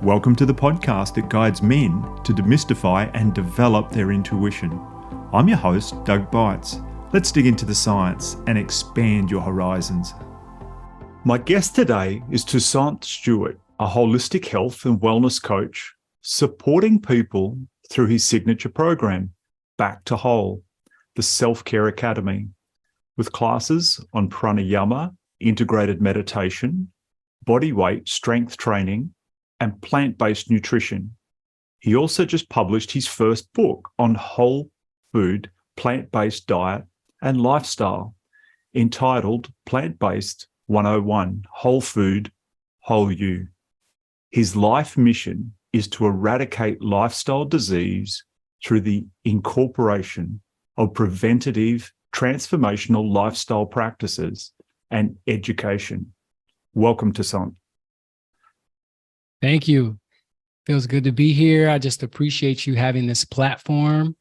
Welcome to the podcast that guides men to demystify and develop their intuition. I'm your host, Doug Bites. Let's dig into the science and expand your horizons. My guest today is Toussaint Stewart, a holistic health and wellness coach, supporting people through his signature program, Back to Whole, the Self-Care Academy, with classes on pranayama, integrated meditation, body weight strength training, and plant-based nutrition. He also just published his first book on whole food, plant-based diet and lifestyle, entitled Plant-Based 101, Whole Food, Whole You. His life mission is to eradicate lifestyle disease through the incorporation of preventative, transformational lifestyle practices and education. Welcome, Toussaint. Thank you. Feels good to be here. I just appreciate you having this platform,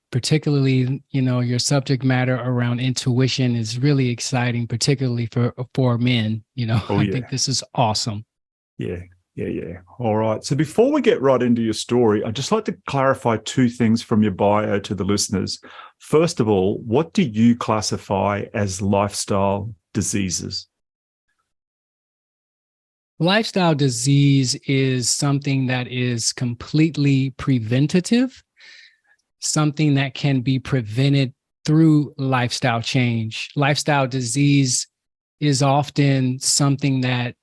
particularly, your subject matter around intuition is really exciting, particularly for men. I think this is awesome. Yeah. All right. So before we get right into your story, I'd just like to clarify two things from your bio to the listeners. First of all, what do you classify as lifestyle diseases? Lifestyle disease is something that is completely preventative, something that can be prevented through lifestyle change. Lifestyle disease is often something that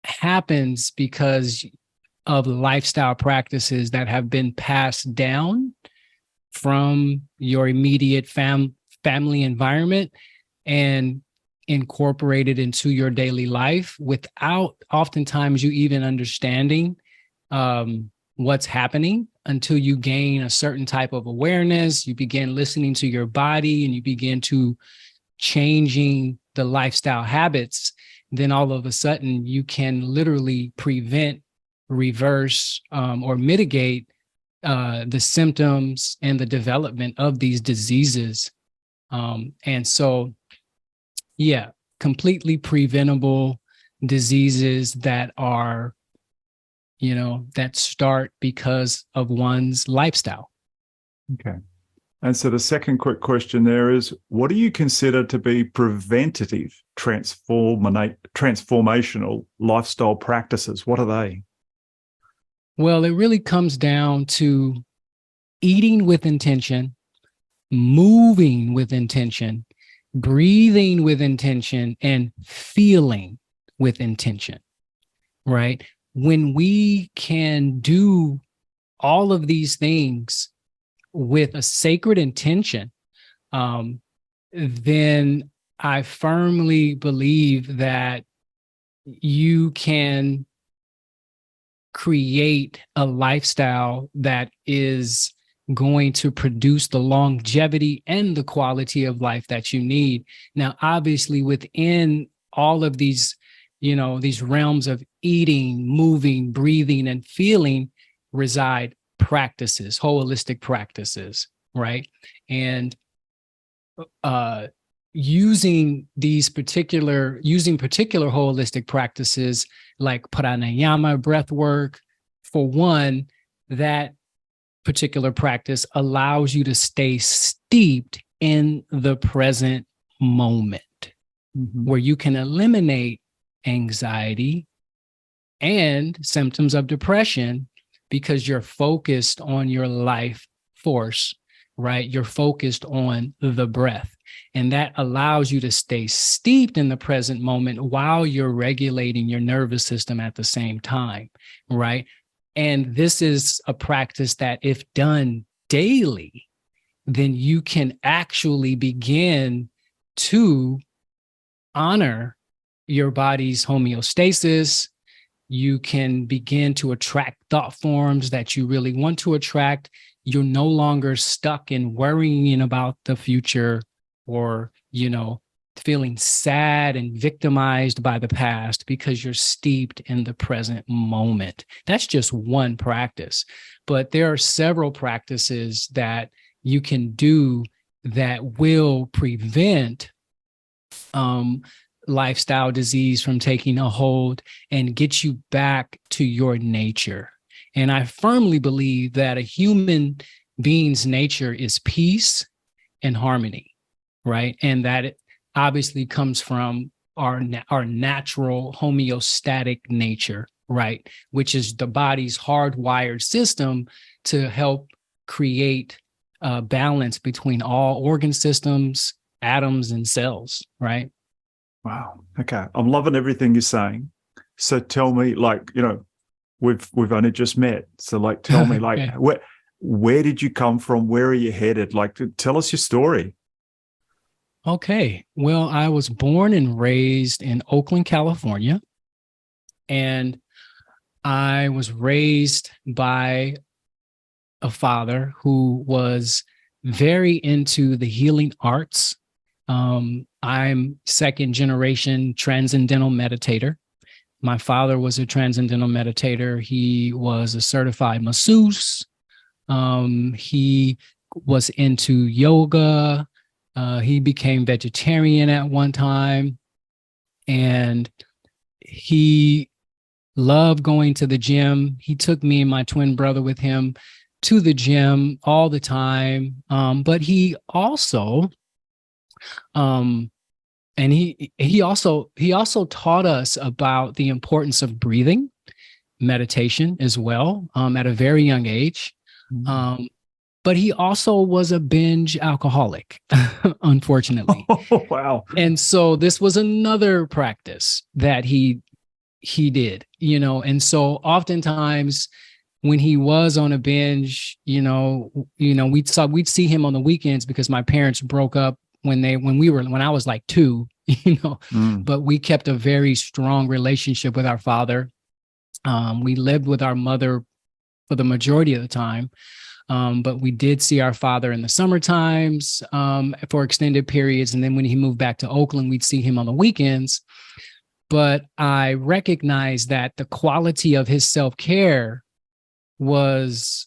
happens because of lifestyle practices that have been passed down from your immediate family environment and incorporated into your daily life without oftentimes you even understanding what's happening until you gain a certain type of awareness. You begin listening to your body and you begin to changing the lifestyle habits. Then all of a sudden you can literally prevent, reverse, or mitigate the symptoms and the development of these diseases. Completely preventable diseases that are, that start because of one's lifestyle. Okay. And so the second quick question there is, what do you consider to be preventative, transformational lifestyle practices? What are they? Well, it really comes down to eating with intention, moving with intention, breathing with intention, and feeling with intention, right? When we can do all of these things with a sacred intention, then I firmly believe that you can create a lifestyle that is going to produce the longevity and the quality of life that you need. Now, obviously, within all of these, these realms of eating, moving, breathing, and feeling reside practices, holistic practices, right? And using particular holistic practices like pranayama, breath work, for one, that particular practice allows you to stay steeped in the present moment, where you can eliminate anxiety and symptoms of depression because you're focused on your life force, right? You're focused on the breath. And that allows you to stay steeped in the present moment while you're regulating your nervous system at the same time, right? And this is a practice that, if done daily, then you can actually begin to honor your body's homeostasis. You can begin to attract thought forms that you really want to attract. You're no longer stuck in worrying about the future or, feeling sad and victimized by the past because you're steeped in the present moment. That's just one practice, but there are several practices that you can do that will prevent lifestyle disease from taking a hold and get you back to your nature. And I firmly believe that a human being's nature is peace and harmony, right? And that it obviously comes from our natural homeostatic nature, right? Which is the body's hardwired system to help create balance between all organ systems, atoms, and cells, right? Wow. Okay. I'm loving everything you're saying. So tell me, like, we've only just met. So like, tell me, like, Okay. where did you come from? Where are you headed? Like, tell us your story. Okay. Well, I was born and raised in Oakland, California, and I was raised by a father who was very into the healing arts. I'm second generation transcendental meditator. My father was a transcendental meditator. He was a certified masseuse. He was into yoga. He became vegetarian at one time, and he loved going to the gym. He took me and my twin brother with him to the gym all the time. But he also, um, and he also taught us about the importance of breathing, meditation as well, at a very young age. Um, but he also was a binge alcoholic, unfortunately. Oh, wow. And so this was another practice that he did, and so oftentimes when he was on a binge, we'd see him on the weekends because my parents broke up when I was like 2, but we kept a very strong relationship with our father. We lived with our mother for the majority of the time. But we did see our father in the summer times for extended periods. And then when he moved back to Oakland, we'd see him on the weekends. But I recognized that the quality of his self-care was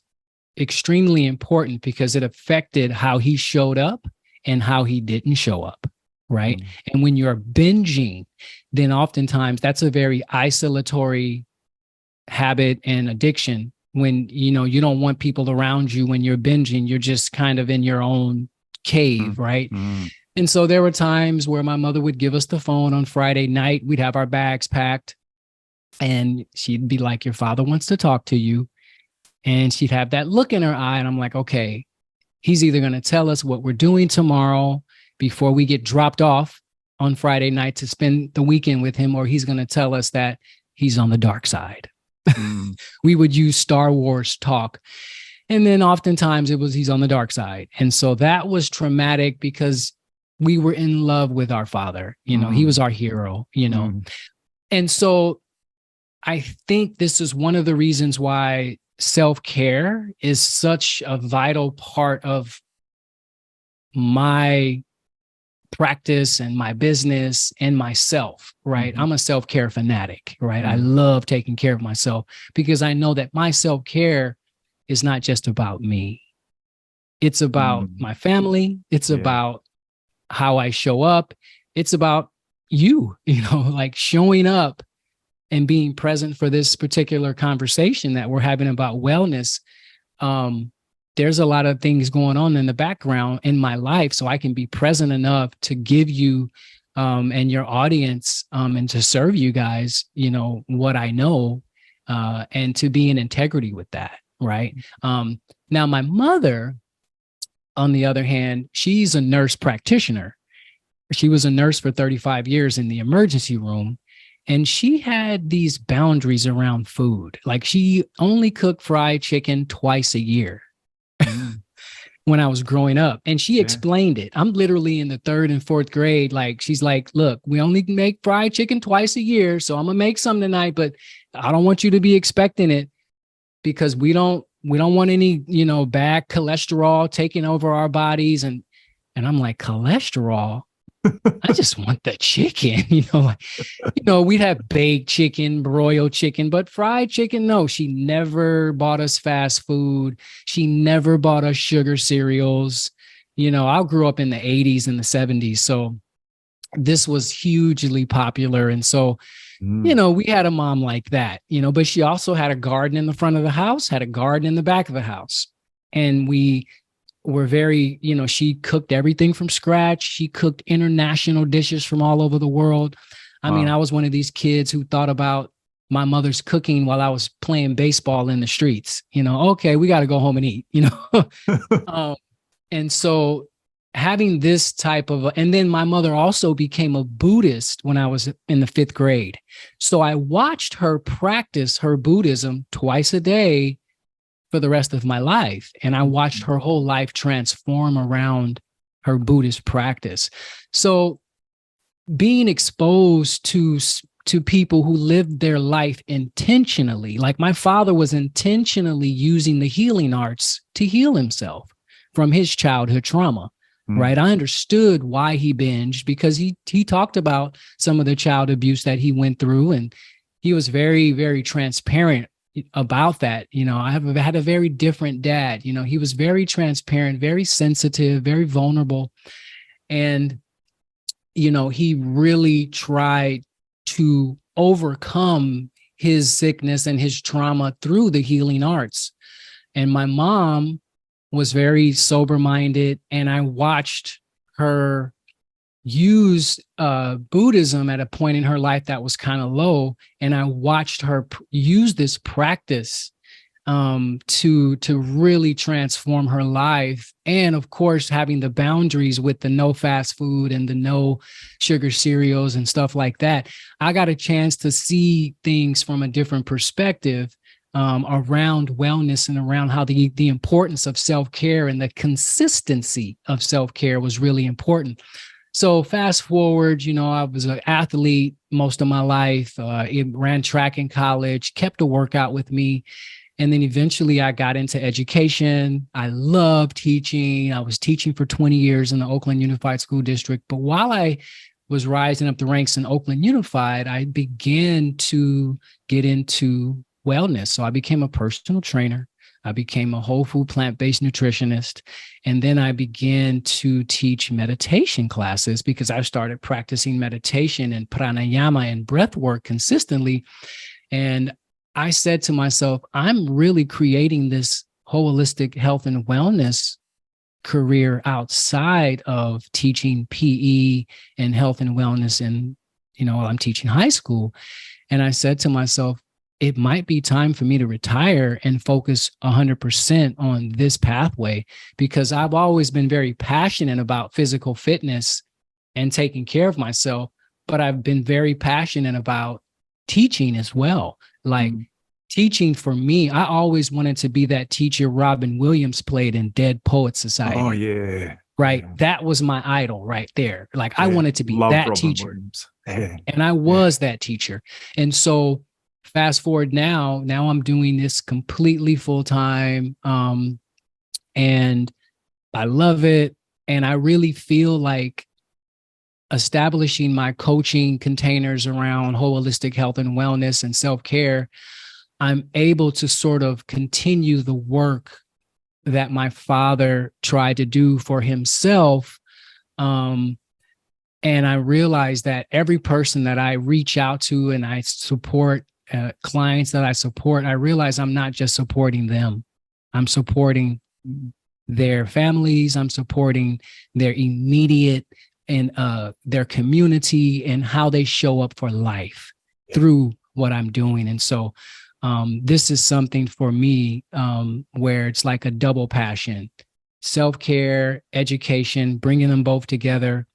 extremely important because it affected how he showed up and how he didn't show up, right? And when you're binging, then oftentimes that's a very isolatory habit and addiction. When you don't want people around you when you're binging, you're just kind of in your own cave, right? And so there were times where my mother would give us the phone on Friday night. We'd have our bags packed and she'd be like, your father wants to talk to you. And she'd have that look in her eye. And I'm like, okay, he's either going to tell us what we're doing tomorrow before we get dropped off on Friday night to spend the weekend with him, or he's going to tell us that he's on the dark side. We would use Star Wars talk. And then oftentimes it was he's on the dark side. And so that was traumatic because we were in love with our father. He was our hero, And so I think this is one of the reasons why self-care is such a vital part of my practice and my business and myself, right? I'm a self-care fanatic, right? I love taking care of myself because I know that my self-care is not just about me. It's about my family. It's about how I show up. It's about you, like showing up and being present for this particular conversation that we're having about wellness. There's a lot of things going on in the background in my life, so I can be present enough to give you and your audience and to serve you guys, what I know, and to be in integrity with that, right? Now, my mother, on the other hand, she's a nurse practitioner. She was a nurse for 35 years in the emergency room. And she had these boundaries around food. Like she only cooked fried chicken twice a year. When I was growing up, and she explained it. I'm literally in the 3rd and 4th grade. Like, she's like, look, we only make fried chicken twice a year. So I'm going to make some tonight, but I don't want you to be expecting it because we don't want any, bad cholesterol taking over our bodies. And I'm like, cholesterol? I just want the chicken, we'd have baked chicken, broiled chicken, but fried chicken, no. She never bought us fast food. She never bought us sugar cereals. I grew up in the 80s and the 70s. So this was hugely popular. And so, we had a mom like that, but she also had a garden in the front of the house, had a garden in the back of the house. And we were very, she cooked everything from scratch. She cooked international dishes from all over the world. I mean, I was one of these kids who thought about my mother's cooking while I was playing baseball in the streets. Okay, we got to go home and eat, and so having this type of, and then my mother also became a Buddhist when I was in the 5th grade. So I watched her practice her Buddhism twice a day for the rest of my life. And I watched her whole life transform around her Buddhist practice. So being exposed to people who lived their life intentionally, like my father was intentionally using the healing arts to heal himself from his childhood trauma. Right. I understood why he binged, because he talked about some of the child abuse that he went through. And he was very, very transparent about that. I have had a very different dad. He was very transparent, very sensitive, very vulnerable. And, he really tried to overcome his sickness and his trauma through the healing arts. And my mom was very sober-minded, and I watched her use Buddhism at a point in her life that was kind of low, and I watched her use this practice to really transform her life. And of course, having the boundaries with the no fast food and the no sugar cereals and stuff like that, I got a chance to see things from a different perspective. Around wellness and around how the importance of self-care and the consistency of self-care was really important. So fast forward, I was an athlete most of my life, ran track in college, kept a workout with me. And then eventually I got into education. I love teaching. I was teaching for 20 years in the Oakland Unified School District. But while I was rising up the ranks in Oakland Unified, I began to get into wellness. So I became a personal trainer. I became a whole food plant-based nutritionist. And then I began to teach meditation classes because I started practicing meditation and pranayama and breath work consistently. And I said to myself, I'm really creating this holistic health and wellness career outside of teaching PE and health and wellness. And, I'm teaching high school. And I said to myself, it might be time for me to retire and focus 100% on this pathway, because I've always been very passionate about physical fitness and taking care of myself, but I've been very passionate about teaching as well. Like teaching for me, I always wanted to be that teacher Robin Williams played in Dead Poets Society. Oh, yeah. Right. Yeah. That was my idol right there. Like I wanted to be that Robin teacher. Williams. Yeah. And I was that teacher. And so fast forward now I'm doing this completely full time. And I love it. And I really feel like establishing my coaching containers around holistic health and wellness and self-care, I'm able to sort of continue the work that my father tried to do for himself. And I realized that every person that I reach out to and I support, clients that I support, I realize I'm not just supporting them. I'm supporting their families. I'm supporting their immediate and their community and how they show up for life through what I'm doing. And so this is something for me where it's like a double passion: self-care, education, bringing them both together.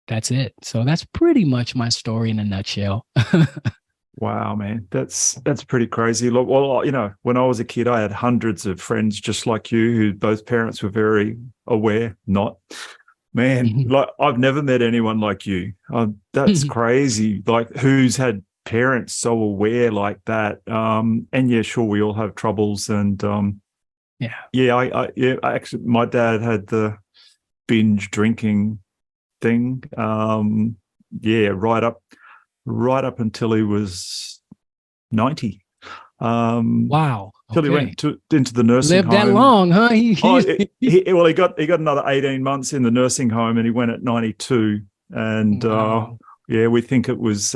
That's it. So that's pretty much my story in a nutshell. Wow, man, that's pretty crazy. Look, well, when I was a kid, I had hundreds of friends just like you, who both parents were very aware. Not, man, like I've never met anyone like you. That's crazy. Like, who's had parents so aware like that? And yeah, sure, we all have troubles, and I actually, my dad had the binge drinking thing. Right up until he was 90. Wow. Till he Okay. went into the nursing Lived that home. long, huh? Oh, he got another 18 months in the nursing home, and he went at 92. And Wow. yeah, we think it was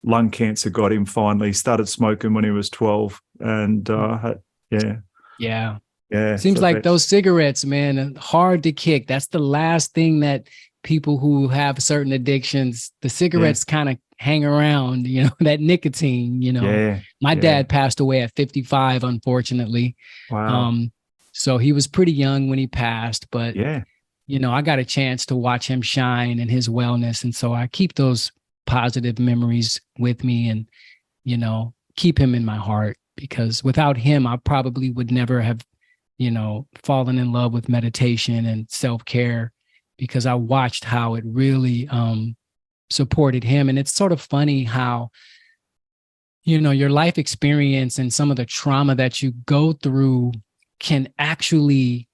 lung cancer got him finally. He started smoking when he was 12, and yeah, Yeah. yeah. Seems So like that's those cigarettes, man, are hard to kick. That's the last thing that people who have certain addictions, the yeah, cigarettes kind of hang around, that nicotine, yeah, My yeah. dad passed away at 55, unfortunately. Wow. Um, so he was pretty young when he passed, but Yeah. I got a chance to watch him shine and his wellness. And so I keep those positive memories with me and, keep him in my heart, because without him, I probably would never have, fallen in love with meditation and self-care, because I watched how it really supported him. And it's sort of funny how, your life experience and some of the trauma that you go through can actually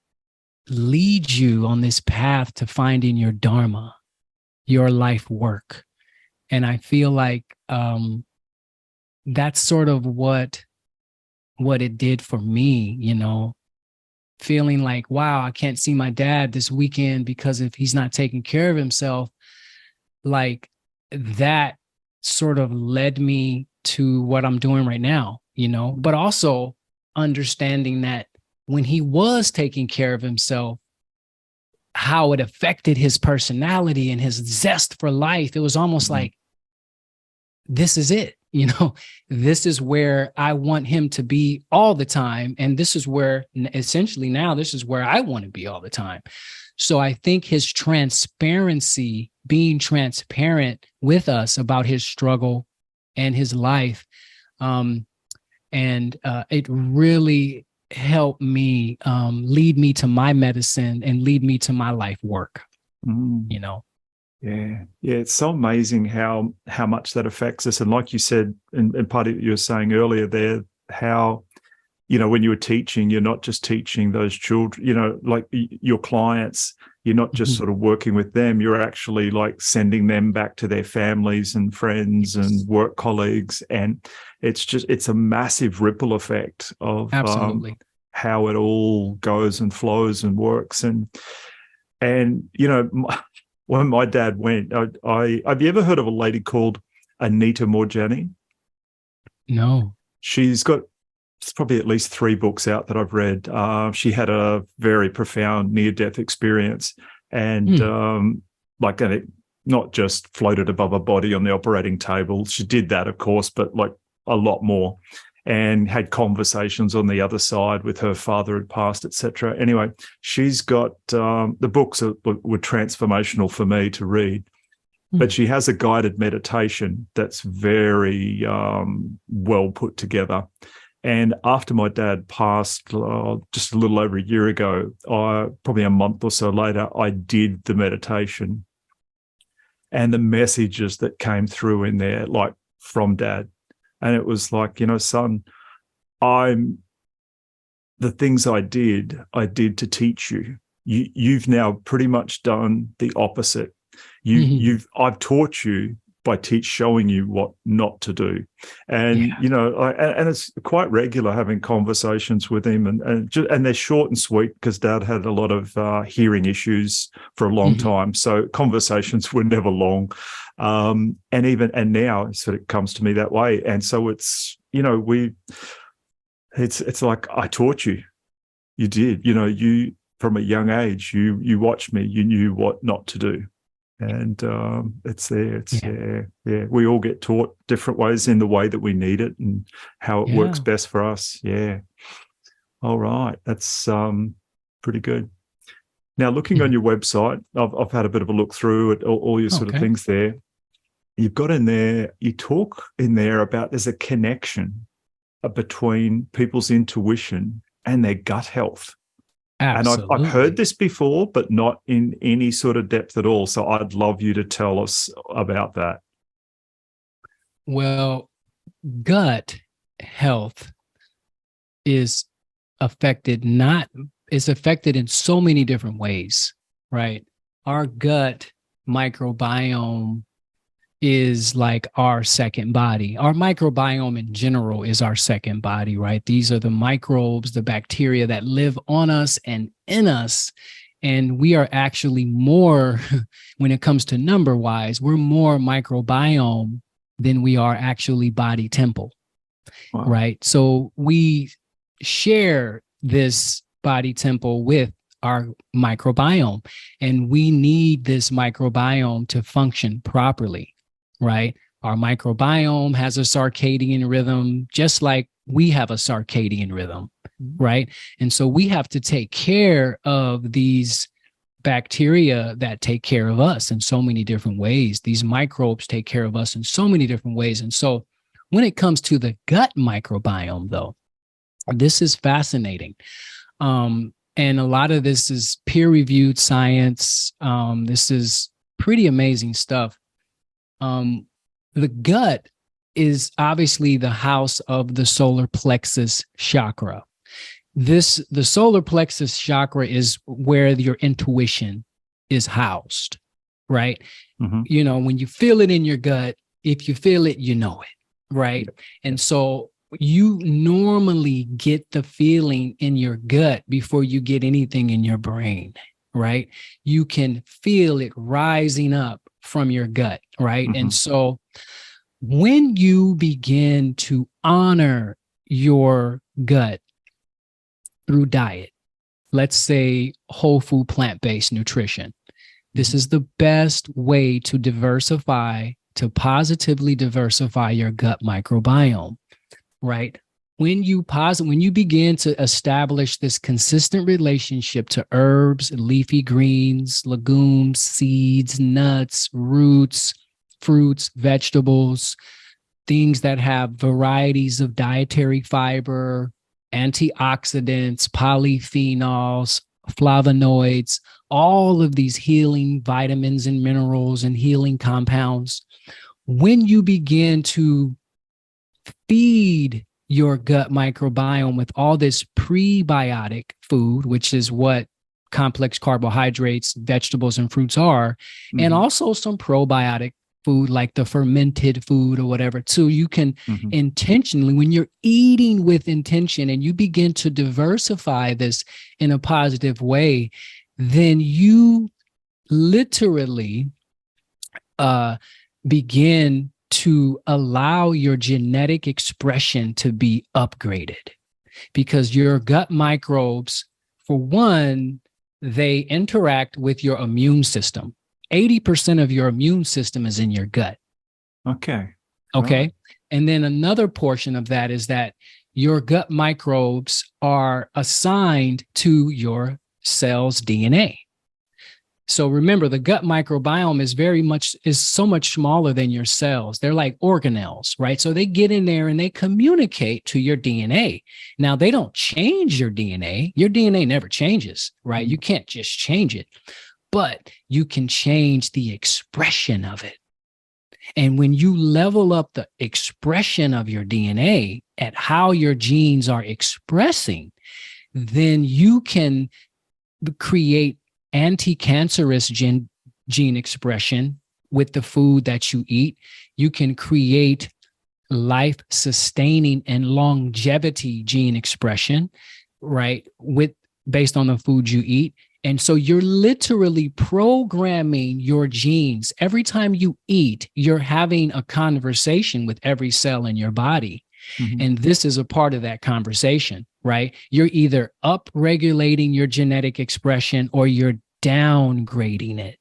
lead you on this path to finding your dharma, your life work. And I feel like that's sort of what it did for me, feeling like, wow, I can't see my dad this weekend because if he's not taking care of himself, like that sort of led me to what I'm doing right now, but also understanding that when he was taking care of himself, how it affected his personality and his zest for life. It was almost Mhm. like, this is it, this is where I want him to be all the time. And this is where essentially now this is where I want to be all the time. So I think his transparency, being transparent with us about his struggle and his life, and it really helped me lead me to my medicine and lead me to my life work, Mm. Yeah, yeah, it's so amazing how much that affects us. And like you said, and part of what you were saying earlier there, how when you were teaching, you're not just teaching those children, like your clients, you're not just Mhm. sort of working with them, you're actually like sending them back to their families and friends and Yes, work colleagues. And it's a massive ripple effect of absolutely. how it all goes and flows and works. And when my dad went, I have you ever heard of a lady called Anita Morjani? No. She's got it's probably at least 3 books out that I've read. She had a very profound near-death experience, and Hmm. and it not just floated above her body on the operating table. She did that, of course, but like a lot more, and had conversations on the other side with her father had passed, etc. Anyway, she's got the books were transformational for me to read. But Hmm. she has a guided meditation that's very well put together. And after my dad passed just a little over a year ago, probably a month or so later, I did the meditation. And the messages that came through in there, like from dad. And it was like, son, I'm the things I did to teach you. You've now pretty much done the opposite. Hmm. I've taught you by showing you what not to do. And Yeah. and it's quite regular having conversations with him, and they're short and sweet because dad had a lot of hearing issues for a long Hmm. time, so conversations were never long. And now it sort of comes to me that way. And so it's like, I taught you. You did. You from a young age, you watched me. You knew what not to do. And it's there. It's Yeah. yeah, yeah. We all get taught different ways in the way that we need it and how it works Yeah. best for us. Yeah. All right. That's pretty good. Now, looking on Mhm. your website, I've had a bit of a look through at all your sort of Okay. things there. You've got in there. You talk in there about there's a connection between people's intuition and their gut health. And I've heard Absolutely. this before, but not in any sort of depth at all. So I'd love you to tell us about that. Well, gut health is affected not is affected in so many different ways, right? Our gut microbiome is like our second body. Our microbiome in general is our second body, right? These are the microbes, the bacteria that live on us and in us. And we are actually more, when it comes to number wise, we're more microbiome than we are actually body temple, Wow. right? So we share this body temple with our microbiome, and we need this microbiome to function properly, right? Our microbiome has a circadian rhythm, just like we have a circadian rhythm, right? And so we have to take care of these bacteria that take care of us in so many different ways. These microbes take care of us in so many different ways. And so when it comes to the gut microbiome, though, this is fascinating. And a lot of this is peer-reviewed science. This is pretty amazing stuff. The gut is obviously the house of the solar plexus chakra. The solar plexus chakra is where your intuition is housed, right? Mm-hmm. You know, when you feel it in your gut, if you feel it, you know it, right? And so you normally get the feeling in your gut before you get anything in your brain, right? You can feel it rising up from your gut, right? Mm-hmm. And so when you begin to honor your gut through diet, let's say whole food, plant-based nutrition, this is the best way to diversify, to positively diversify your gut microbiome, right? When you begin to establish this consistent relationship to herbs, leafy greens, legumes, seeds, nuts, roots, fruits, vegetables, things that have varieties of dietary fiber, antioxidants, polyphenols, flavonoids, all of these healing vitamins and minerals and healing compounds. When you begin to feed your gut microbiome with all this prebiotic food, which is what complex carbohydrates, vegetables, and fruits are, and also some probiotic food like the fermented food or whatever, too. You can intentionally, when you're eating with intention and you begin to diversify this in a positive way, then you literally begin to allow your genetic expression to be upgraded, because your gut microbes, for one, they interact with your immune system. 80% of your immune system is in your gut. Okay. Right. And then another portion of that is that your gut microbes are assigned to your cell's DNA. So remember, the gut microbiome is so much smaller than your cells. They're like organelles, right? So they get in there and they communicate to your DNA. Now, they don't change your DNA. Your DNA never changes, right? You can't just change it, but you can change the expression of it. And when you level up the expression of your DNA at how your genes are expressing, then you can create anti-cancerous gene expression with the food that you eat. You can create life-sustaining and longevity gene expression, right, based on the food you eat. And so you're literally programming your genes. Every time you eat, you're having a conversation with every cell in your body. And this is a part of that conversation, right? You're either up-regulating your genetic expression or you're downgrading it,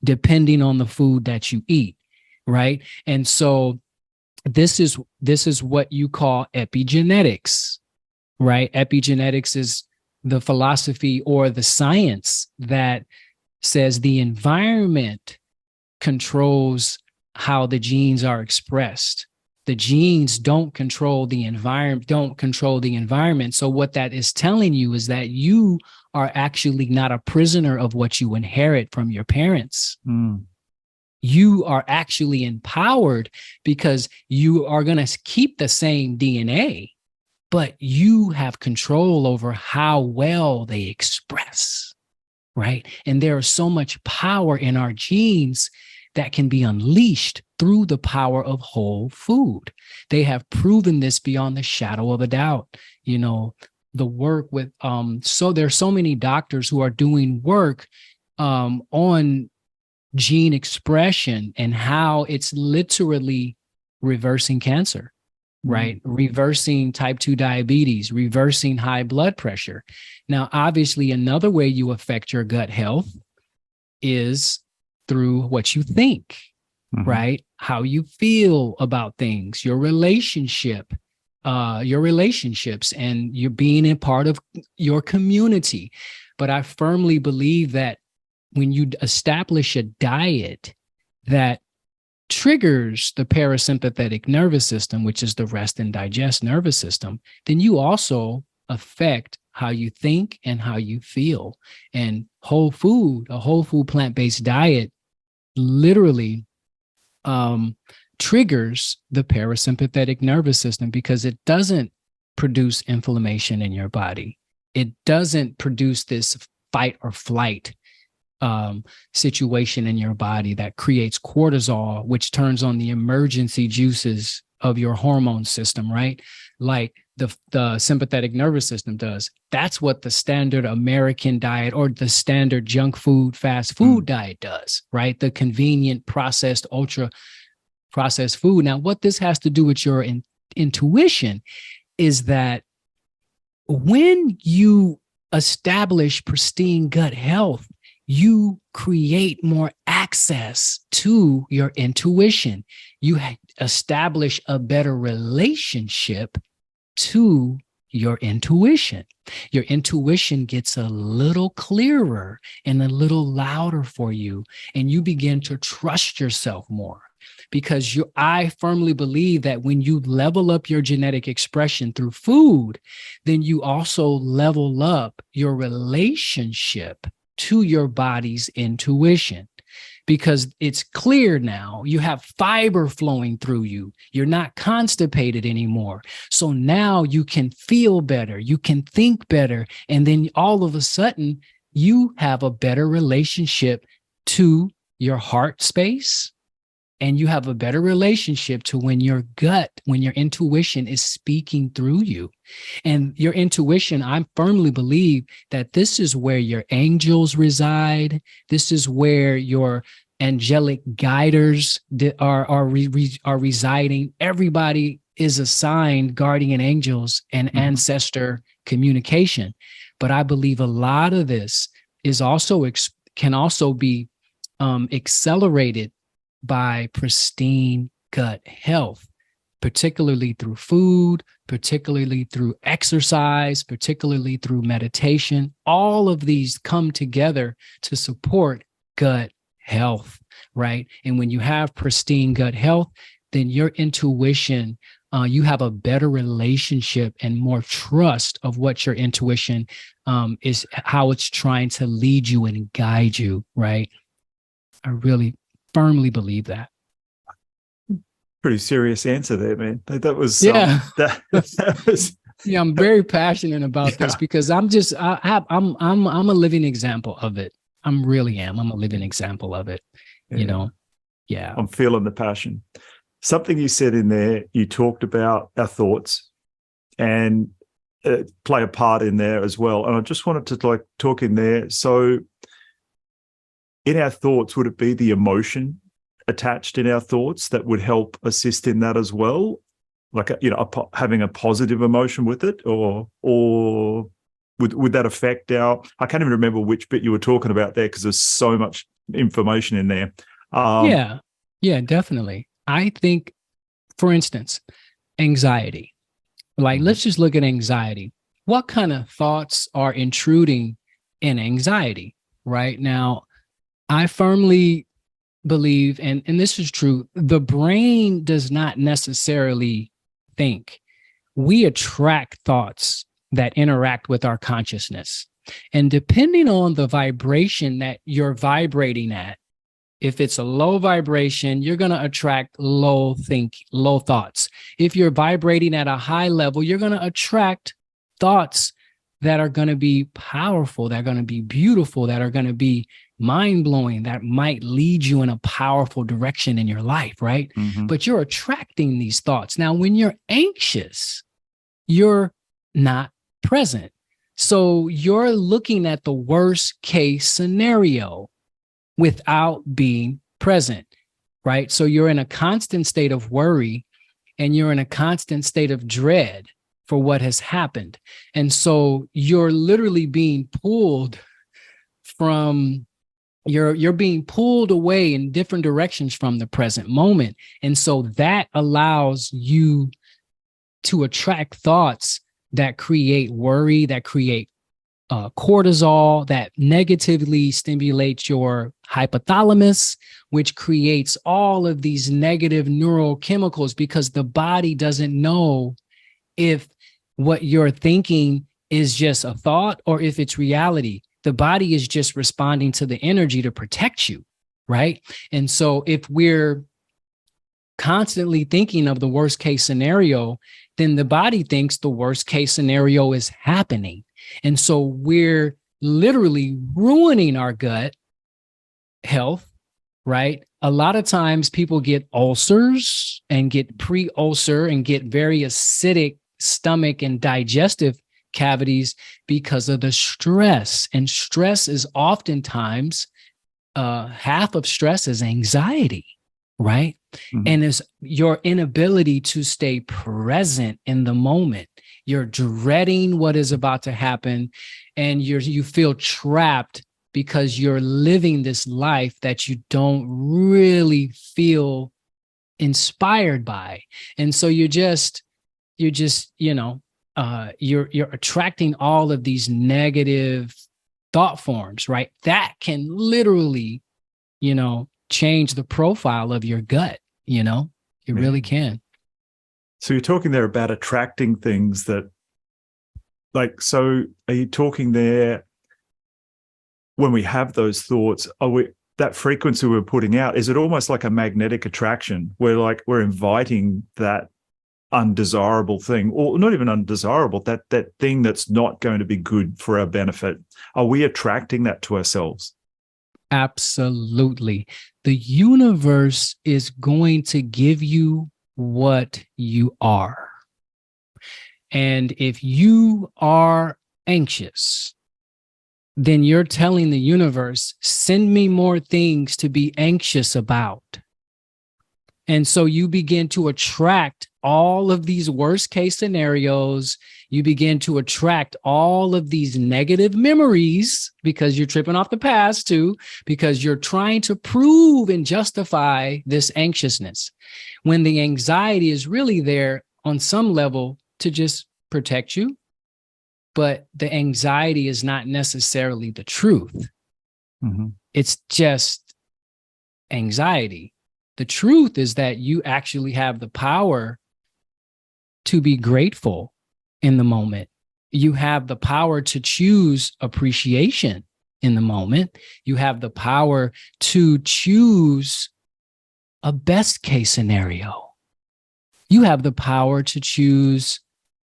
depending on the food that you eat, right? And so this is what you call epigenetics, right? Epigenetics is the philosophy or the science that says the environment controls how the genes are expressed. The genes don't control the environment. So what that is telling you is that you are actually not a prisoner of what you inherit from your parents. You are actually empowered because you are going to keep the same DNA, but you have control over how well they express, right? And there is so much power in our genes that can be unleashed through the power of whole food. They have proven this beyond the shadow of a doubt. You know, the work with so there's so many doctors who are doing work on gene expression and how it's literally reversing cancer, right? Reversing type 2 diabetes, reversing high blood pressure. Now, obviously, another way you affect your gut health is through what you think, right? How you feel about things, your relationship, your relationships, and you're being a part of your community. But I firmly believe that when you establish a diet that triggers the parasympathetic nervous system, which is the rest and digest nervous system, then you also affect how you think and how you feel. And a whole food plant-based diet literally triggers the parasympathetic nervous system because it doesn't produce inflammation in your body. It doesn't produce this fight or flight situation in your body that creates cortisol, which turns on the emergency juices of your hormone system, right? Like the sympathetic nervous system does. That's what the standard American diet or the standard junk food, fast food diet does, right? The convenient, processed, ultra processed food. Now, what this has to do with your intuition is that when you establish pristine gut health, you create more access to your intuition. You establish a better relationship to your intuition. Your intuition gets a little clearer and a little louder for you, and you begin to trust yourself more. Because I firmly believe that when you level up your genetic expression through food, then you also level up your relationship to your body's intuition, because it's clear now. You have fiber flowing through you. You're not constipated anymore. So now you can feel better. You can think better. And then all of a sudden, you have a better relationship to your heart space. And you have a better relationship to when your gut, when your intuition is speaking through you. And your intuition, I firmly believe that this is where your angels reside. This is where your angelic guiders are residing. Everybody is assigned guardian angels and ancestor communication. But I believe a lot of this is also can also be accelerated by pristine gut health, particularly through food, particularly through exercise, particularly through meditation. All of these come together to support gut health, right? And when you have pristine gut health, then your intuition, you have a better relationship and more trust of what your intuition is, how it's trying to lead you and guide you, right? I really firmly believe that. Pretty serious answer there, man. That was that was yeah. I'm very passionate about this because I'm a living example of it. I'm a living example of it. You know, yeah. I'm feeling the passion. Something you said in there, you talked about our thoughts and play a part in there as well. And I just wanted to talk in there. So in our thoughts, would it be the emotion attached in our thoughts that would help assist in that as well? Like, having a positive emotion with it, or would that affect I can't even remember which bit you were talking about there because there's so much information in there. Yeah, definitely. I think, for instance, anxiety. Like, let's just look at anxiety. What kind of thoughts are intruding in anxiety right now? I firmly believe, and this is true, the brain does not necessarily think. We attract thoughts that interact with our consciousness. And depending on the vibration that you're vibrating at, if it's a low vibration, you're going to attract low thoughts. If you're vibrating at a high level, you're going to attract thoughts that are going to be powerful, that are going to be beautiful, that are going to be mind-blowing, that might lead you in a powerful direction in your life, right? Mm-hmm. But you're attracting these thoughts. Now, when you're anxious, you're not present. So you're looking at the worst case scenario without being present, right? So you're in a constant state of worry and you're in a constant state of dread for what has happened. And so you're literally being pulled from, you're being pulled away in different directions from the present moment. And so that allows you to attract thoughts that create worry, that create cortisol, that negatively stimulates your hypothalamus, which creates all of these negative neurochemicals, because the body doesn't know if what you're thinking is just a thought or if it's reality. The body is just responding to the energy to protect you, right? And so if we're constantly thinking of the worst case scenario, then the body thinks the worst case scenario is happening. And so we're literally ruining our gut health, right? A lot of times people get ulcers and get pre-ulcer and get very acidic stomach and digestive cavities because of the stress. And stress is oftentimes, half of stress is anxiety, right? Mm-hmm. And it's your inability to stay present in the moment. You're dreading what is about to happen, and you feel trapped because you're living this life that you don't really feel inspired by. And so you're attracting all of these negative thought forms, right? That can literally, change the profile of your gut, it really can. So you're talking there about attracting things that, so are you talking there when we have those thoughts, that frequency we're putting out, is it almost like a magnetic attraction where we're inviting that undesirable thing, or not even undesirable, that thing that's not going to be good for our benefit? Are we attracting that to ourselves? Absolutely. The universe is going to give you what you are. And if you are anxious, then you're telling the universe, send me more things to be anxious about. And so you begin to attract all of these worst case scenarios. You begin to attract all of these negative memories because you're tripping off the past too, because you're trying to prove and justify this anxiousness, when the anxiety is really there on some level to just protect you. But the anxiety is not necessarily the truth. Mm-hmm. It's just anxiety. The truth is that you actually have the power to be grateful in the moment. You have the power to choose appreciation in the moment. You have the power to choose a best case scenario. You have the power to choose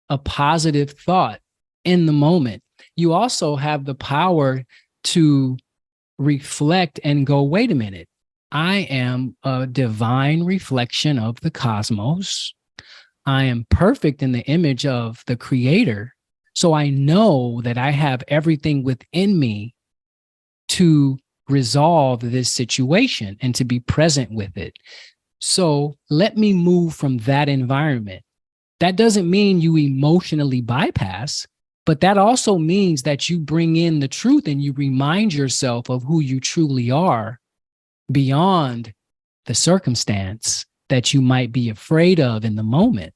a positive thought in the moment. You also have the power to reflect and go, wait a minute, I am a divine reflection of the cosmos. I am perfect in the image of the Creator. So I know that I have everything within me to resolve this situation and to be present with it. So let me move from that environment. That doesn't mean you emotionally bypass, but that also means that you bring in the truth and you remind yourself of who you truly are beyond the circumstance that you might be afraid of in the moment,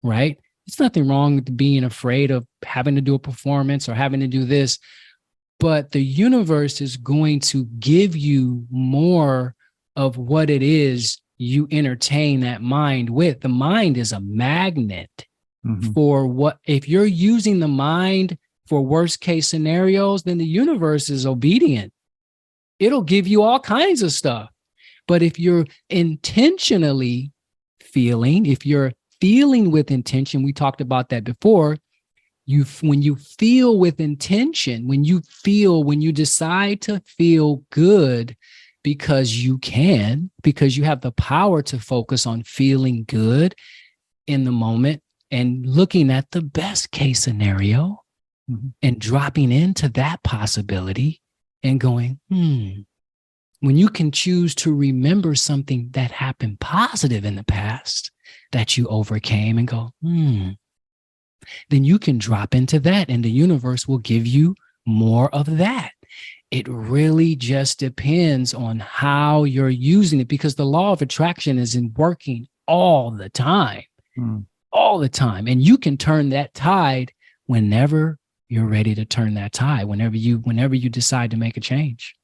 right? It's nothing wrong with being afraid of having to do a performance or having to do this, but the universe is going to give you more of what it is you entertain that mind with. The mind is a magnet. Mm-hmm. For what, if you're using the mind for worst case scenarios, then the universe is obedient. It'll give you all kinds of stuff. But if you're if you're feeling with intention, we talked about that before, When you feel with intention, when you decide to feel good because because you have the power to focus on feeling good in the moment and looking at the best case scenario and dropping into that possibility and going, when you can choose to remember something that happened positive in the past that you overcame and go, then you can drop into that and the universe will give you more of that. It really just depends on how you're using it, because the law of attraction is working all the time, all the time. And you can turn that tide whenever you're ready to turn that tide, whenever you decide to make a change.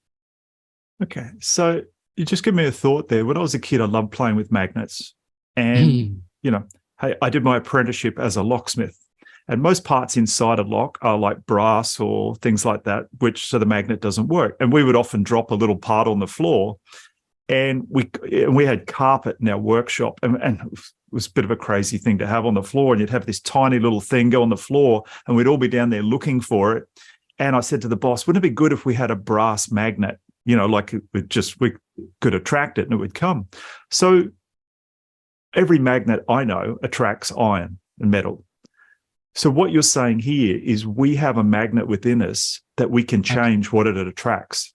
Okay. So you just give me a thought there. When I was a kid, I loved playing with magnets. And, hey, I did my apprenticeship as a locksmith. And most parts inside a lock are like brass or things like that, so the magnet doesn't work. And we would often drop a little part on the floor. And we had carpet in our workshop. And it was a bit of a crazy thing to have on the floor. And you'd have this tiny little thing go on the floor, and we'd all be down there looking for it. And I said to the boss, wouldn't it be good if we had a brass magnet? Like we could attract it and it would come. So every magnet I know attracts iron and metal. So what you're saying here is we have a magnet within us that we can change what it attracts.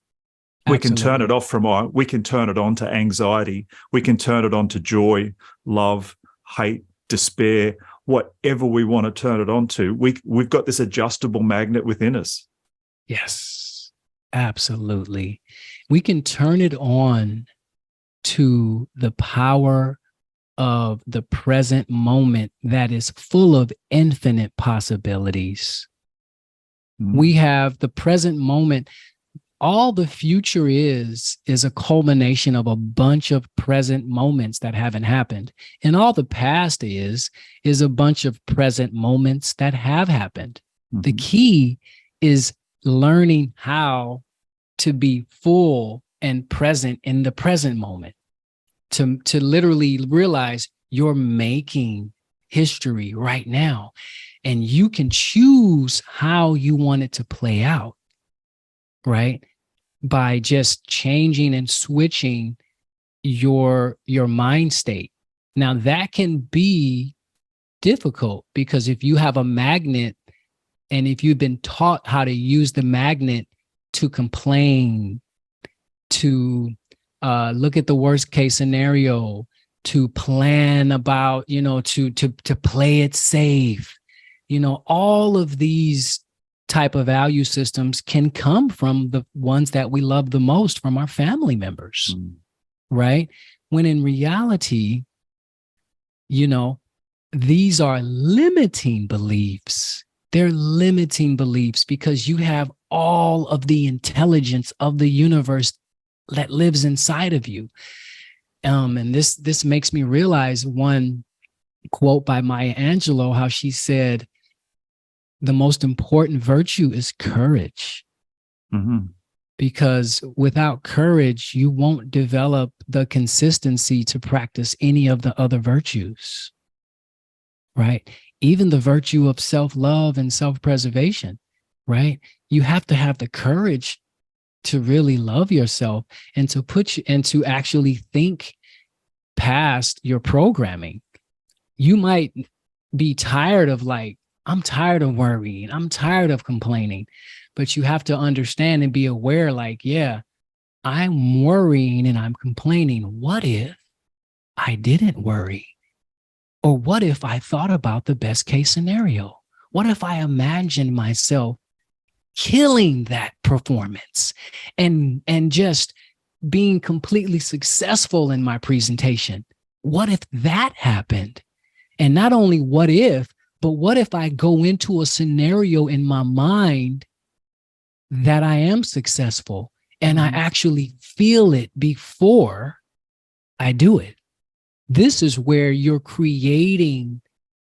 Absolutely. We can turn it off from iron. We can turn it on to anxiety. We can turn it on to joy, love, hate, despair, whatever we want to turn it on to. We've got this adjustable magnet within us. Yes, absolutely. We can turn it on to the power of the present moment that is full of infinite possibilities. We have the present moment. All the future is a culmination of a bunch of present moments that haven't happened. And all the past is a bunch of present moments that have happened. The key is learning how to be full and present in the present moment, to literally realize you're making history right now, and you can choose how you want it to play out, right? By just changing and switching your mind state. Now that can be difficult, because if you have a magnet and if you've been taught how to use the magnet to complain, to look at the worst case scenario, to plan about, to play it safe, all of these type of value systems can come from the ones that we love the most, from our family members, right? When in reality, these are limiting beliefs. They're limiting beliefs because you have all of the intelligence of the universe that lives inside of you. And this makes me realize one quote by Maya Angelou, how she said, the most important virtue is courage. Because without courage, you won't develop the consistency to practice any of the other virtues, right? Even the virtue of self-love and self-preservation, right? You have to have the courage to really love yourself and to actually think past your programming. You might be tired of I'm tired of worrying, I'm tired of complaining, but you have to understand and be aware, yeah, I'm worrying and I'm complaining. What if I didn't worry? Or what if I thought about the best case scenario? What if I imagined myself killing that performance and just being completely successful in my presentation? What if that happened? And not only what if, but what if I go into a scenario in my mind that I am successful and I actually feel it before I do it? This is where you're creating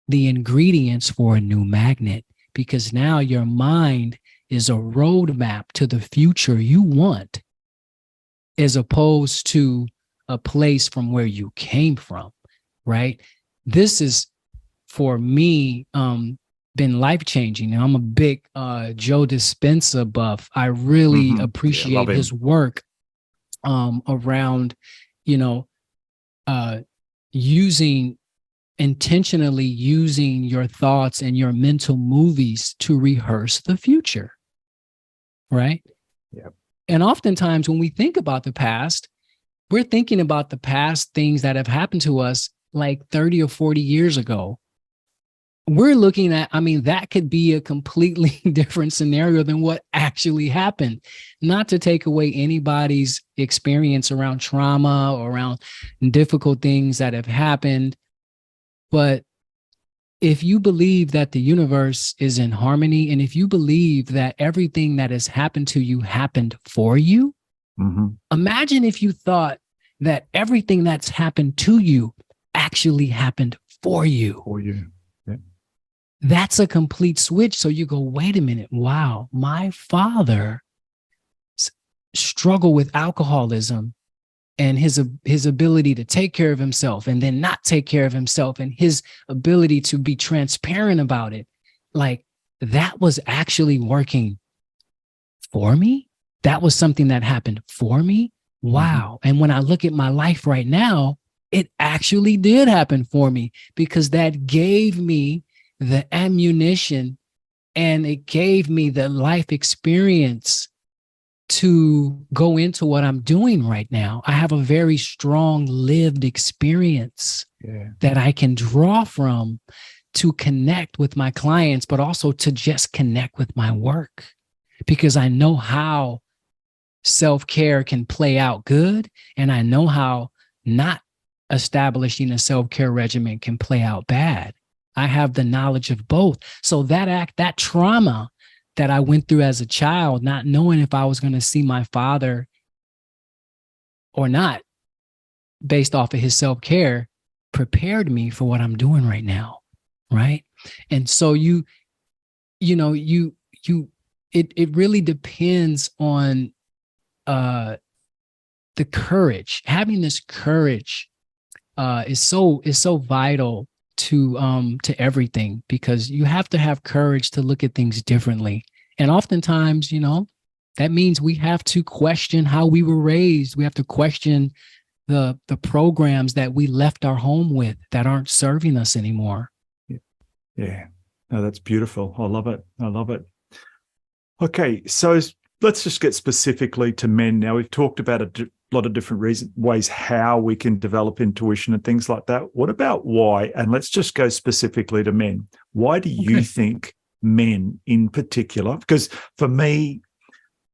the ingredients for a new magnet, because now your mind is a roadmap to the future you want, as opposed to a place from where you came from, right? This is, for me, been life-changing. I'm a big Joe Dispenza buff. I really Yeah, appreciate love his him. work around, you know, using intentionally using your thoughts and your mental movies to rehearse the future, right? Yeah. And oftentimes when we think about the past, we're thinking about the past things that have happened to us like 30 or 40 years ago. We're looking at, I mean, that could be a completely different scenario than what actually happened. Not to take away anybody's experience around trauma or around difficult things that have happened. But if you believe that the universe is in harmony, and if you believe that everything that has happened to you happened for you, imagine if you thought that everything that's happened to you actually happened for you. For you. Yeah. That's a complete switch. So you go, wait a minute. Wow, my father struggled with alcoholism and his ability to take care of himself and then not take care of himself and his ability to be transparent about it. Like that was actually working for me. That was something that happened for me. Wow. And when I look at my life right now, it actually did happen for me because that gave me the ammunition and it gave me the life experience to go into what I'm doing right now. I have a very strong lived experience that I can draw from to connect with my clients, but also to just connect with my work because I know how self-care can play out good. And I know how not establishing a self-care regimen can play out bad. I have the knowledge of both. So that trauma that I went through as a child, not knowing if I was going to see my father or not, based off of his self-care, prepared me for what I'm doing right now. Right. And so it really depends on the courage. Having this courage is so vital to everything because you have to have courage to look at things differently. And oftentimes, that means we have to question how we were raised. We have to question the programs that we left our home with that aren't serving us anymore. Yeah. No, that's beautiful. I love it. I love it. Okay. So let's just get specifically to men now. We've talked about a lot of different ways how we can develop intuition and things like that. What about why? And let's just go specifically to men. Why do you think men in particular? Because for me,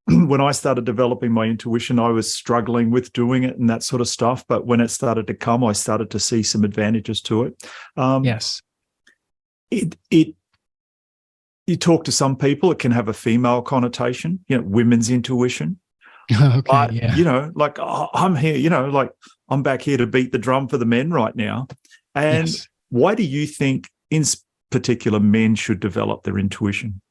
when I started developing my intuition, I was struggling with doing it and that sort of stuff. But when it started to come, I started to see some advantages to it. Yes. You talk to some people, it can have a female connotation, women's intuition. Okay. But, yeah. like I'm here, like I'm back here to beat the drum for the men right now. And why do you think in particular men should develop their intuition?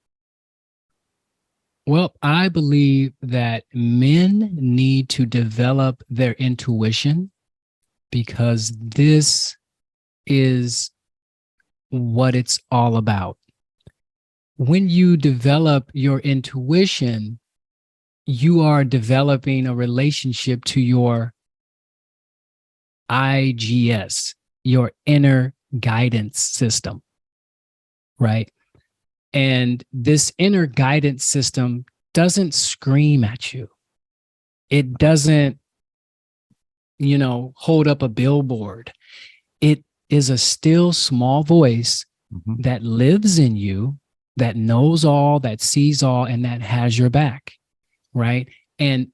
Well, I believe that men need to develop their intuition because this is what it's all about. When you develop your intuition, you are developing a relationship to your IGS, your inner guidance system, right? And this inner guidance system doesn't scream at you. It doesn't, hold up a billboard. It is a still small voice that lives in you, that knows all, that sees all, and that has your back, right? And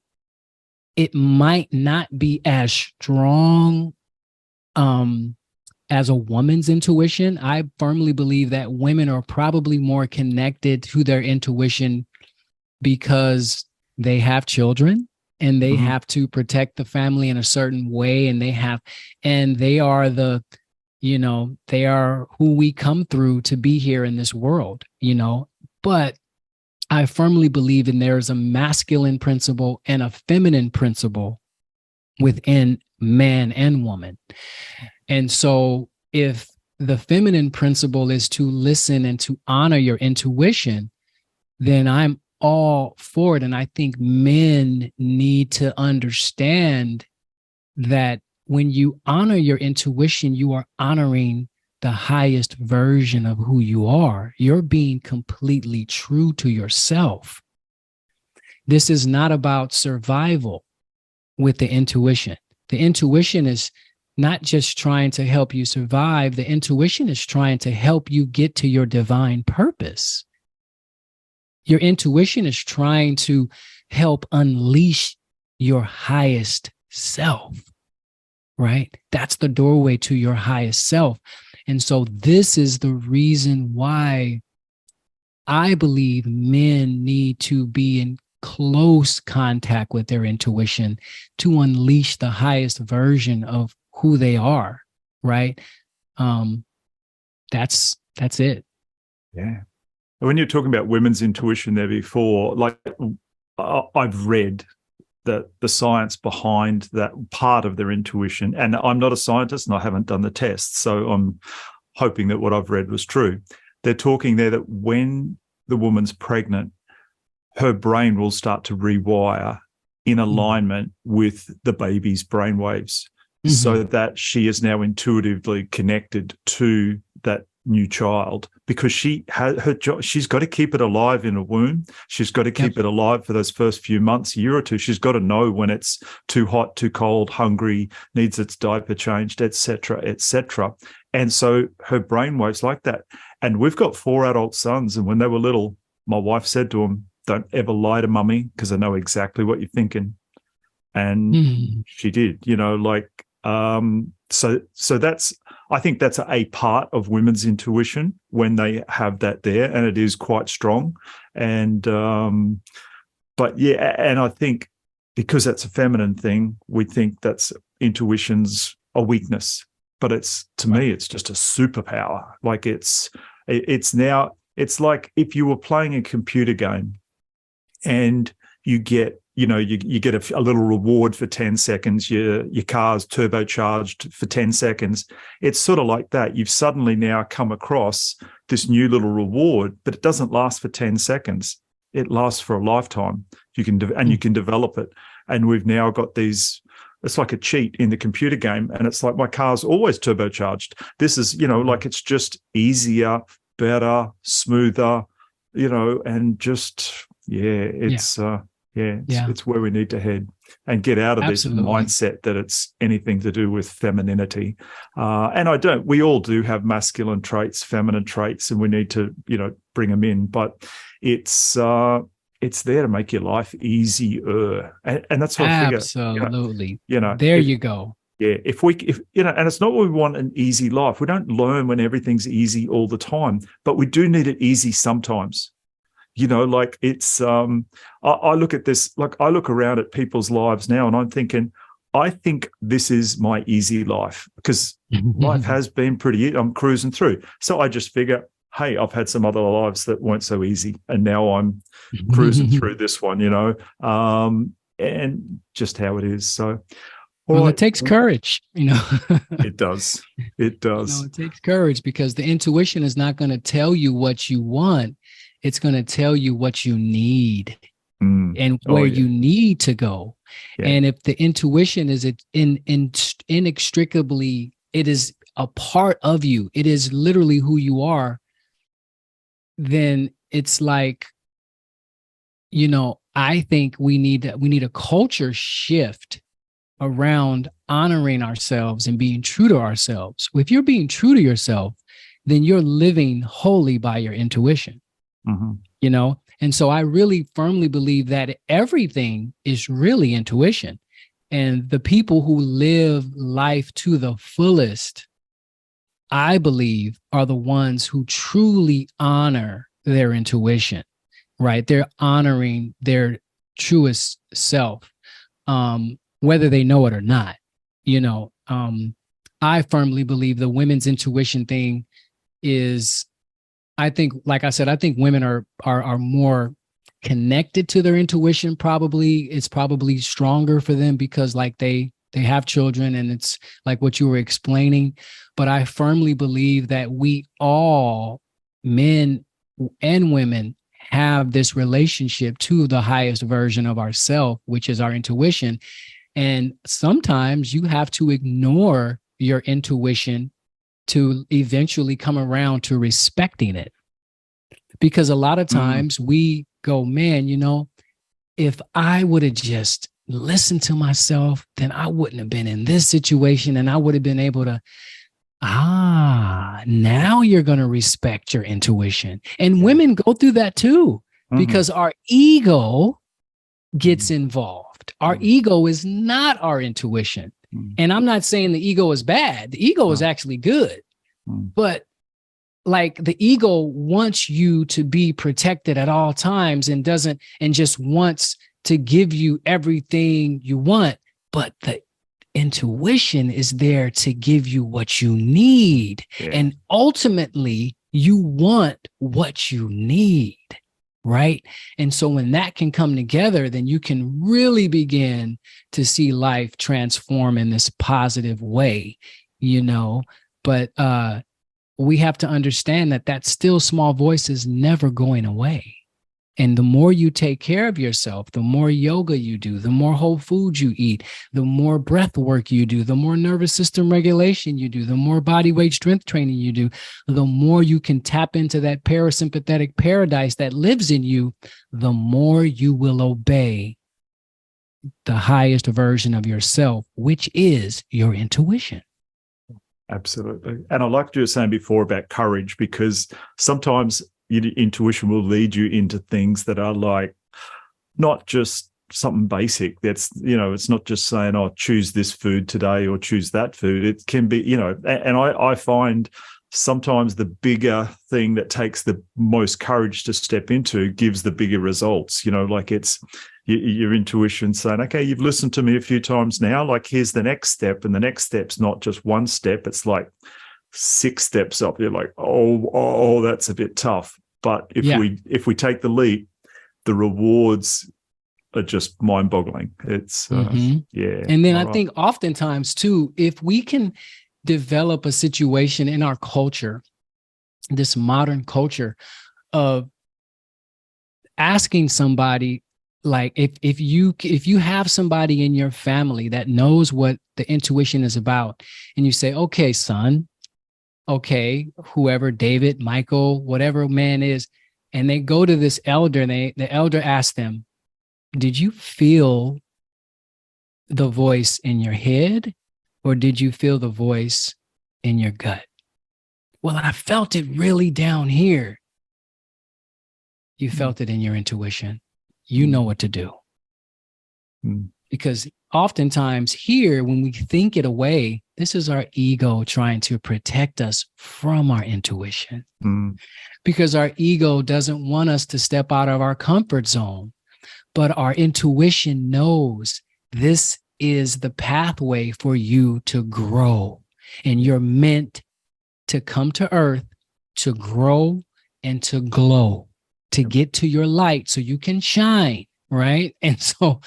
it might not be as strong as a woman's intuition. I firmly believe that women are probably more connected to their intuition because they have children and they have to protect the family in a certain way. And they are they are who we come through to be here in this world, but I firmly believe there's a masculine principle and a feminine principle within man and woman. And so if the feminine principle is to listen and to honor your intuition, then I'm all for it. And I think men need to understand that when you honor your intuition, you are honoring the highest version of who you are. You're being completely true to yourself. This is not about survival with the intuition. The intuition is not just trying to help you survive. The intuition is trying to help you get to your divine purpose. Your intuition is trying to help unleash your highest self, right? That's the doorway to your highest self. And so this is the reason why I believe men need to be in close contact with their intuition to unleash the highest version of who they are, right? That's it. Yeah. When you're talking about women's intuition there before, like I've read the science behind that part of their intuition, and I'm not a scientist and I haven't done the tests, so I'm hoping that what I've read was true. They're talking there that when the woman's pregnant, her brain will start to rewire in alignment with the baby's brainwaves, so that she is now intuitively connected to that new child, because she has her job. She's got to keep it alive in a womb. She's got to keep it alive for those first few months, year or two. She's got to know when it's too hot, too cold, hungry, needs its diaper changed, etc., etc. And so her brainwaves like that. And we've got 4 adult sons, and when they were little, my wife said to them, "Don't ever lie to mummy, because I know exactly what you're thinking." And she did, so that's, I think that's a part of women's intuition when they have that there, and it is quite strong. And but yeah, and I think because that's a feminine thing, we think that's intuition's a weakness, but it's, to me, it's just a superpower. Like it's now, it's like if you were playing a computer game and you get, you get a little reward for 10 seconds, your car's turbocharged for 10 seconds. It's sort of like that. You've suddenly now come across this new little reward, but it doesn't last for 10 seconds. It lasts for a lifetime. You can develop it. And we've now got these, it's like a cheat in the computer game. And it's like, my car's always turbocharged. This is, like, it's just easier, better, smoother, and just, it's where we need to head and get out of this mindset that it's anything to do with femininity. And we all do have masculine traits, feminine traits, and we need to, bring them in, but it's there to make your life easier. And that's what I figure. Absolutely. There you go. Yeah. If and it's not what we want, an easy life. We don't learn when everything's easy all the time, but we do need it easy sometimes. Like it's, I look at this, like I look around at people's lives now and I'm thinking, I think this is my easy life, because life has been I'm cruising through. So I just figure, hey, I've had some other lives that weren't so easy, and now I'm cruising through this one, and just how it is. So, it takes courage, It does. It does. It takes courage, because the intuition is not going to tell you what you want. It's going to tell you what you need and where you need to go. Yeah. And if the intuition is inextricably, it is a part of you, it is literally who you are, then it's like, I think we need a culture shift around honoring ourselves and being true to ourselves. If you're being true to yourself, then you're living wholly by your intuition. And so I really firmly believe that everything is really intuition, and the people who live life to the fullest, I believe, are the ones who truly honor their intuition, right? They're honoring their truest self, whether they know it or not. I firmly believe the women's intuition thing is, I think, like I said, I think women are more connected to their intuition. Probably it's probably stronger for them because, like, they they have children, and it's like what you were explaining. But I firmly believe that we all, men and women, have this relationship to the highest version of ourself, which is our intuition. And sometimes you have to ignore your intuition to eventually come around to respecting it. Because a lot of times we go, man, you know, if I would have just listened to myself, then I wouldn't have been in this situation, and I would have been able to, now you're going to respect your intuition. And women go through that too, because our ego gets involved. Our ego is not our intuition. And I'm not saying the ego is bad. The ego is actually good. But like the ego wants you to be protected at all times and just wants to give you everything you want. But the intuition is there to give you what you need. And ultimately, you want what you need. Right. And so when that can come together, then you can really begin to see life transform in this positive way, you know. But we have to understand that still small voice is never going away. And the more you take care of yourself, the more yoga you do, the more whole foods you eat, the more breath work you do, the more nervous system regulation you do, the more body weight strength training you do, the more you can tap into that parasympathetic paradise that lives in you, the more you will obey the highest version of yourself, which is your intuition. Absolutely. And I like what you were saying before about courage, because sometimes your intuition will lead you into things that are like not just something basic. That's, you know, it's not just saying, oh, choose this food today or choose that food. It can be, you know, and I find sometimes the bigger thing that takes the most courage to step into gives the bigger results. You know, like it's your intuition saying, okay, you've listened to me a few times now, like here's the next step. And the next step's not just one step, it's like 6 steps up. You're like, oh, that's a bit tough. But if we take the leap, the rewards are just mind-boggling. It's And then I think oftentimes too, if we can develop a situation in our culture, this modern culture, of asking somebody, like if you have somebody in your family that knows what the intuition is about, and you say, okay, son, okay, whoever, David, Michael, whatever man is, and they go to this elder, and the elder asks them, did you feel the voice in your head, or did you feel the voice in your gut? Well, I felt it really down here. You felt it in your intuition. You know what to do. Because oftentimes here, when we think it away, this is our ego trying to protect us from our intuition. Because our ego doesn't want us to step out of our comfort zone. But our intuition knows this is the pathway for you to grow. And you're meant to come to earth to grow and to glow, to get to your light so you can shine, right? And so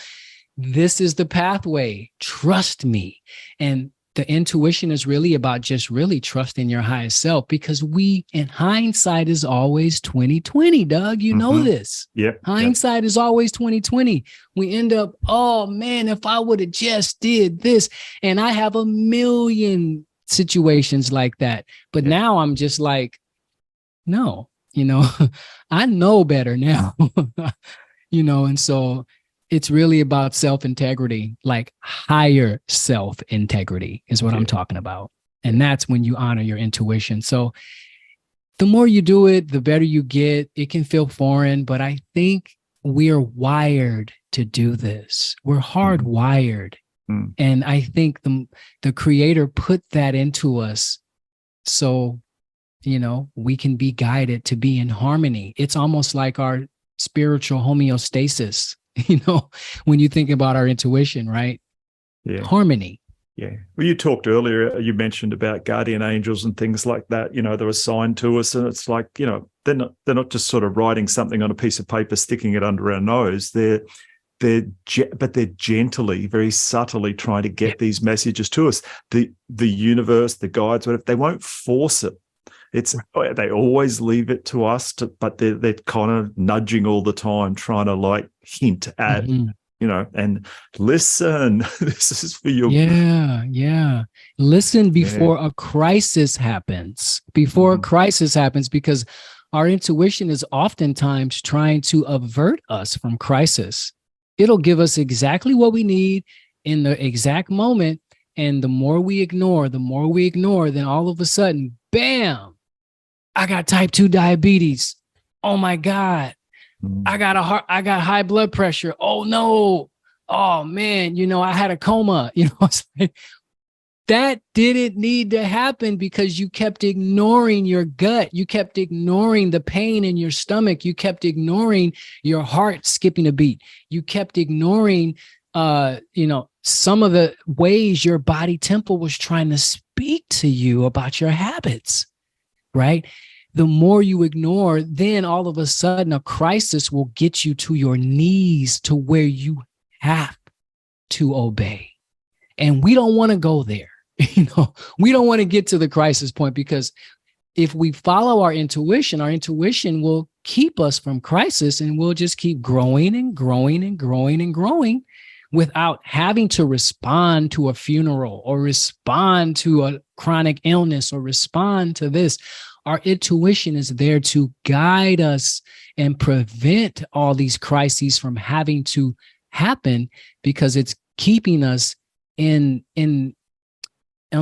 this is the pathway. Trust me. And the intuition is really about just really trusting your highest self, because we, in hindsight, is always 2020, Doug. You know this. Hindsight is always 2020. We end up, oh man, if I would have just did this. And I have a million situations like that. But now I'm just like, no, you know, I know better now, you know, and so it's really about self-integrity, like higher self-integrity is what I'm talking about. And that's when you honor your intuition. So the more you do it, the better you get. It can feel foreign, but I think we're wired to do this. We're hardwired. And I think the creator put that into us so, you know, we can be guided to be in harmony. It's almost like our spiritual homeostasis, you know, when you think about our intuition, right? Harmony. Well, you talked earlier, you mentioned about guardian angels and things like that, you know, they're assigned to us, and it's like, you know, they're not just sort of writing something on a piece of paper, sticking it under our nose. They're they're gently, very subtly trying to get these messages to us. The universe, the guides, whatever, they won't force it. They always leave it to us, but they're kind of nudging all the time, trying to like hint at, and listen. This is for your Listen before a crisis happens. Before a crisis happens, because our intuition is oftentimes trying to avert us from crisis. It'll give us exactly what we need in the exact moment. And the more we ignore, then all of a sudden, bam, I got type 2 diabetes. Oh my God. I got high blood pressure. Oh no. Oh man, I had a coma. It's like, that didn't need to happen because you kept ignoring your gut. You kept ignoring the pain in your stomach. You kept ignoring your heart skipping a beat. You kept ignoring, some of the ways your body temple was trying to speak to you about your habits, right? The more you ignore, then all of a sudden a crisis will get you to your knees to where you have to obey. And we don't want to go there. We don't want to get to the crisis point, because if we follow our intuition will keep us from crisis, and we'll just keep growing and growing and growing and growing without having to respond to a funeral or respond to a chronic illness or respond to this. Our intuition is there to guide us and prevent all these crises from having to happen, because it's keeping us on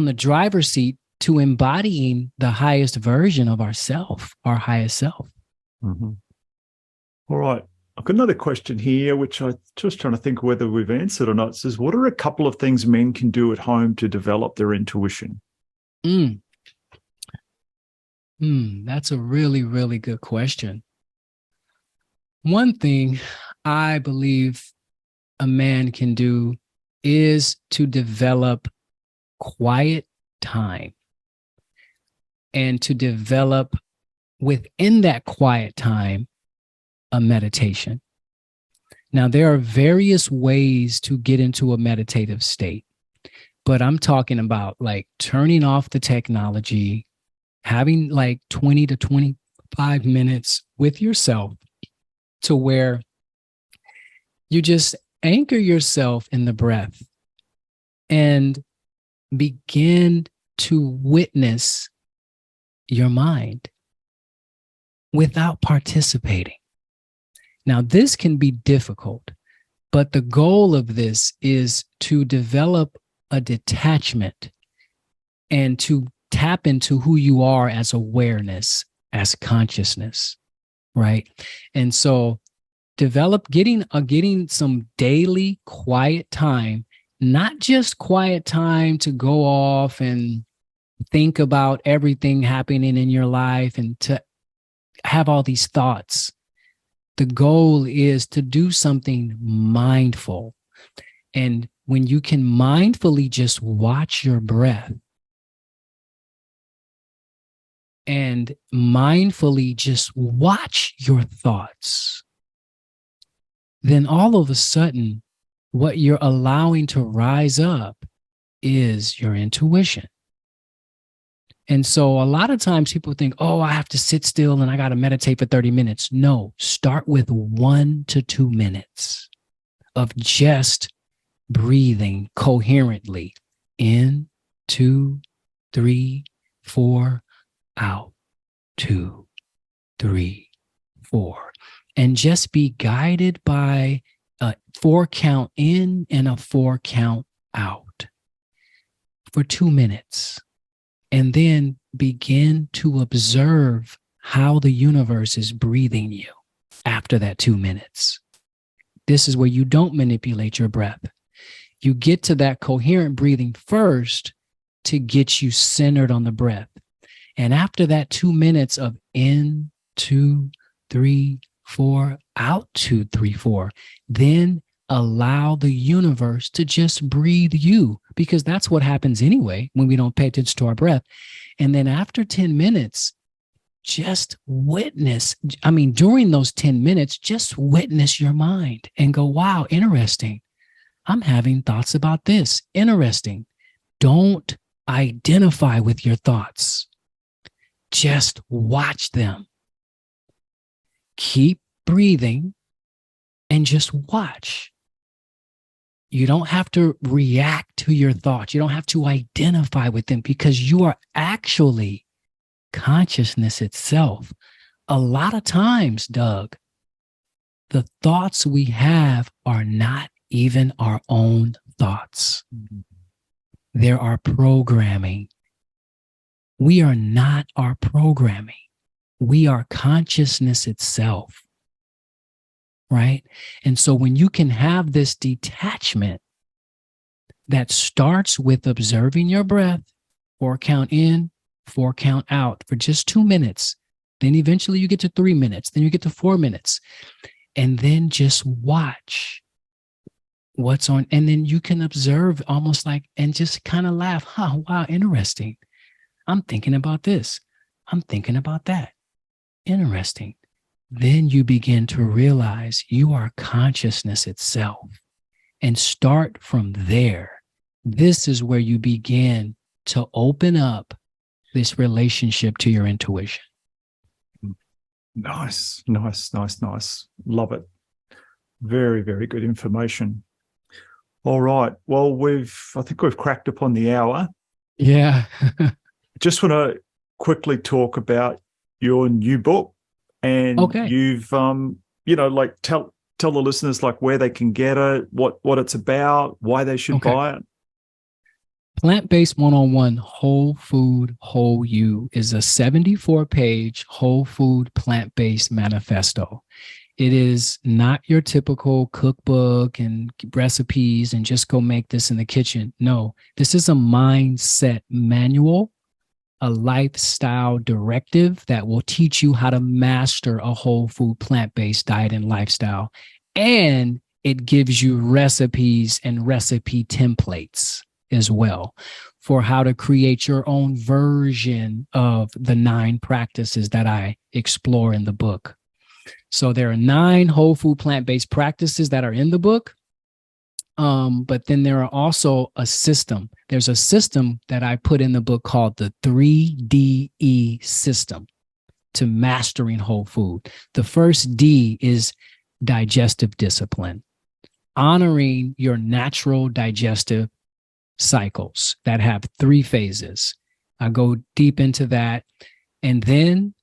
the driver's seat to embodying the highest version of ourself, our highest self. Mm-hmm. All right. I've got another question here, which I'm just trying to think whether we've answered or not. It says, what are a couple of things men can do at home to develop their intuition? That's a really, really good question. One thing I believe a man can do is to develop quiet time, and to develop within that quiet time a meditation. Now, there are various ways to get into a meditative state, but I'm talking about like turning off the technology, having like 20 to 25 minutes with yourself, to where you just anchor yourself in the breath and begin to witness your mind without participating. Now, this can be difficult, but the goal of this is to develop a detachment and to tap into who you are as awareness, as consciousness, right? And so getting some daily quiet time, not just quiet time to go off and think about everything happening in your life and to have all these thoughts. The goal is to do something mindful. And when you can mindfully just watch your breath and mindfully just watch your thoughts, then all of a sudden, what you're allowing to rise up is your intuition. And so a lot of times people think, oh, I have to sit still and I got to meditate for 30 minutes. No, start with 1 to 2 minutes of just breathing coherently. In, 2, 3, 4, out, 2, 3, 4. And just be guided by a 4 count in and a 4 count out for 2 minutes. And then begin to observe how the universe is breathing you after that 2 minutes. This is where you don't manipulate your breath. You get to that coherent breathing first to get you centered on the breath. And after that 2 minutes of in, 2, 3, 4, out, 2, 3, 4, then allow the universe to just breathe you, because that's what happens anyway when we don't pay attention to our breath. And then after 10 minutes, just witness. I mean, during those 10 minutes, just witness your mind and go, wow, interesting. I'm having thoughts about this. Interesting. Don't identify with your thoughts. Just watch them. Keep breathing and just watch. You don't have to react to your thoughts. You don't have to identify with them because you are actually consciousness itself. A lot of times, Doug, the thoughts we have are not even our own thoughts. There are programming. We are not our programming. We are consciousness itself, right? And so when you can have this detachment that starts with observing your breath, 4 count in, 4 count out for just 2 minutes, then eventually you get to 3 minutes, then you get to 4 minutes, and then just watch what's on. And then you can observe almost like, and just kind of laugh. Wow, interesting. I'm thinking about this. I'm thinking about that. Interesting. Then you begin to realize you are consciousness itself and start from there. This is where you begin to open up this relationship to your intuition. Nice. Love it. Very, very good information. All right. Well, I think we've cracked upon the hour. Yeah. Just want to quickly talk about your new book, and you've like tell the listeners like where they can get it, what it's about, why they should buy it. Plant-Based 101 Whole Food, Whole You is a 74-page whole food plant-based manifesto. It is not your typical cookbook and recipes and just go make this in the kitchen. No, this is a mindset manual, a lifestyle directive that will teach you how to master a whole food plant-based diet and lifestyle. And it gives you recipes and recipe templates as well for how to create your own version of the 9 practices that I explore in the book. So there are 9 whole food plant-based practices that are in the book. But then there are also a system. There's a system that I put in the book called the 3DE system to mastering whole food. The first D is digestive discipline, honoring your natural digestive cycles that have 3 phases. I go deep into that. And then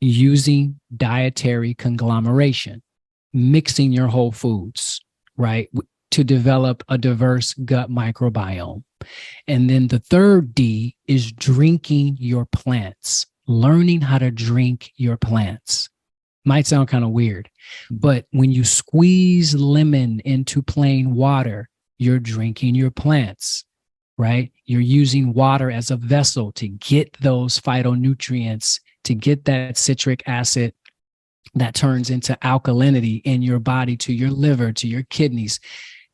using dietary conglomeration, mixing your whole foods, right, to develop a diverse gut microbiome. And then the third D is drinking your plants, learning how to drink your plants. Might sound kind of weird, but when you squeeze lemon into plain water, you're drinking your plants, right? You're using water as a vessel to get those phytonutrients, to get that citric acid that turns into alkalinity in your body, to your liver, to your kidneys,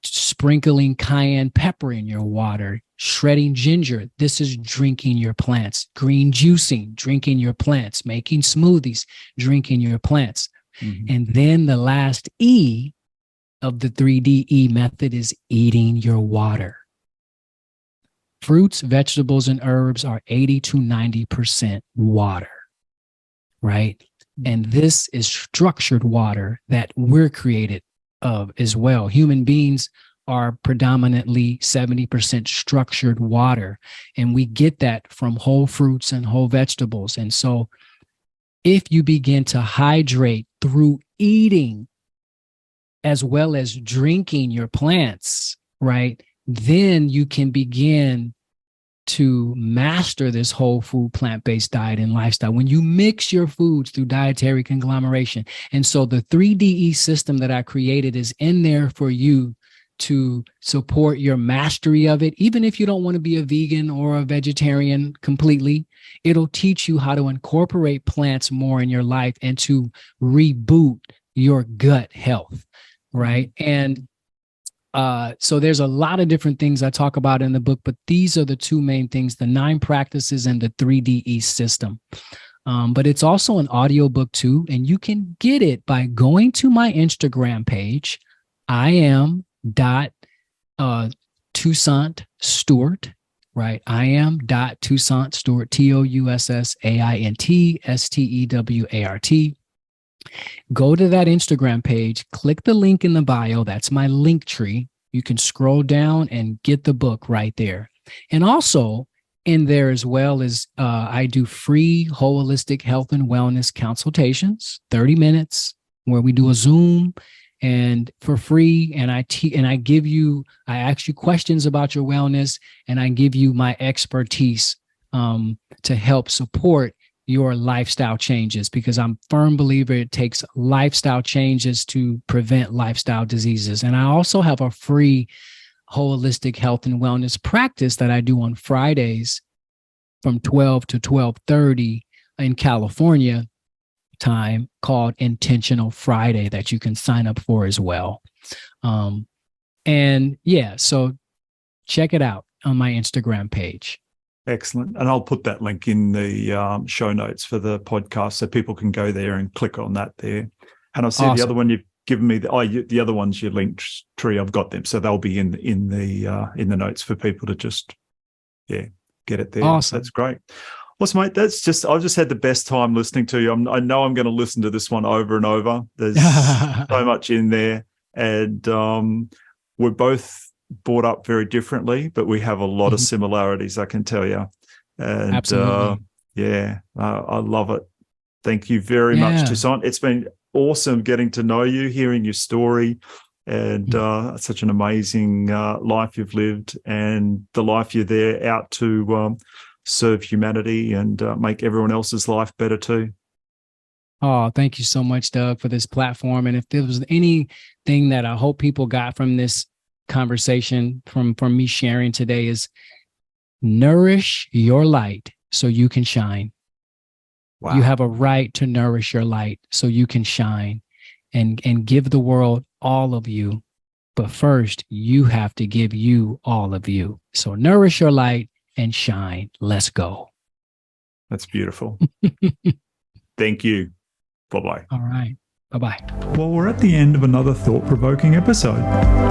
sprinkling cayenne pepper in your water, shredding ginger. This is drinking your plants. Green juicing, drinking your plants. Making smoothies, drinking your plants. And then the last E of the 3DE method is eating your water. Fruits, vegetables, and herbs are 80 to 90% water, right? And this is structured water that we're created of as well. Human beings are predominantly 70% structured water, and we get that from whole fruits and whole vegetables. And so if you begin to hydrate through eating as well as drinking your plants, right, then you can begin to master this whole food plant-based diet and lifestyle when you mix your foods through dietary conglomeration. And so the 3DE system that I created is in there for you to support your mastery of it. Even if you don't want to be a vegan or a vegetarian completely, it'll teach you how to incorporate plants more in your life and to reboot your gut health, right? And so there's a lot of different things I talk about in the book, but these are the 2 main things, the 9 practices and the 3DE system. But it's also an audiobook too. And you can get it by going to my Instagram page. I am Toussaint Stewart, right? I am Toussaint Stewart, TOUSSAINT STEWART. Go to that Instagram page, click the link in the bio. That's my link tree. You can scroll down and get the book right there. And also in there as well is I do free holistic health and wellness consultations, 30 minutes, where we do a Zoom and for free. And I ask you questions about your wellness, and I give you my expertise to help support your lifestyle changes, because I'm a firm believer it takes lifestyle changes to prevent lifestyle diseases. And I also have a free holistic health and wellness practice that I do on Fridays from 12 to 12:30 in California time, called Intentional Friday, that you can sign up for as well. And yeah, so check it out on my Instagram page. Excellent. And I'll put that link in the show notes for the podcast so people can go there and click on that there. And I see awesome. The other one you've given me, the other ones, your link tree, I've got them. So they'll be in the notes for people to just, get it there. Awesome. That's great. Awesome, mate. I've just had the best time listening to you. I know I'm going to listen to this one over and over. There's so much in there. And we're both brought up very differently, but we have a lot of similarities, I can tell you. And absolutely. I love it. Thank you very much, Toussaint. It's been awesome getting to know you, hearing your story, and such an amazing life you've lived, and the life you're there out to serve humanity and make everyone else's life better too. Oh, thank you so much, Doug, for this platform. And if there was anything that I hope people got from this conversation, from me sharing today, is nourish your light so you can shine. Wow. You have a right to nourish your light so you can shine and give the world all of you. But first, you have to give you all of you. So nourish your light and shine. Let's go. That's beautiful. Thank you. Bye-bye. All right. Bye-bye. Well, we're at the end of another thought-provoking episode.